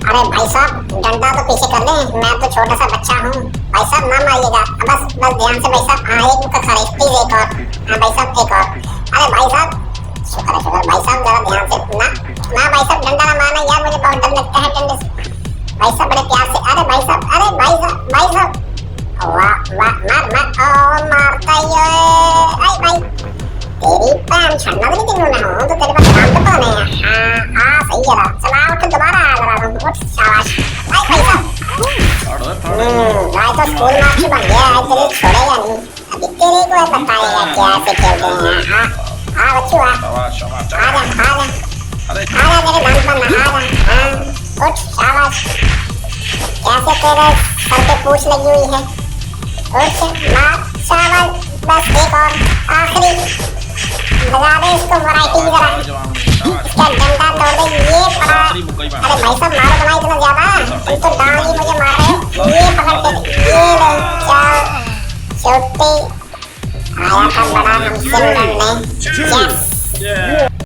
अरे भाई साहब डंडा तो पीछे कर ले, मैं तो छोटा सा बच्चा हूँ। भाई साहब ना मारिएगा, बस बस ध्यान से भाई साहब। हाँ एक मुक्का खा प्लीज, एक और। हाँ भाई साहब एक और। अरे भाई साहब शुक्र है शुक्र। भाई साहब जरा ध्यान से ना ना भाई साहब, डंडा ना मारना यार, मुझे बहुत डर लगता है डंडे से। भाई साहब बड़े प्यार से। अरे भाई साहब, अरे भाई साहब, भाई साहब वाह वाह, मार मार ओ मारता ही है। आई भाई तेरी पैन छन्ना भी नहीं मैं हूँ तो तेरे पास काम तो नहीं है। हाँ सही है। चला उठ दोबारा लगा दूँ। उठ शाबाश। आई भाई साहब भाई तो स्कूल मास्टर बन गया है, तेरे छोड़ेगा नहीं। अभी तेरे को बताएगा कैसे खेलते हैं। हाँ हाँ बच्चू आ जा आ जा आ जा तेरे नाम पर नहा जा। हाँ उठ शाबाश। कैसे तेरे सर पे पूछ लगी हुई है। उठ मार शाबाश। बस एक और आखिरी लगा दे इसको, वैरायटी की तरह इसका डंडा तोड़ दे। ये पड़ा। अरे भाई साहब मारो तो इतना ज्यादा, तुम तो डांग ही मुझे मार रहे हो। ये पकड़ते ये ले जाओ। छोटे आया था बड़ा हमसे लड़ने। यस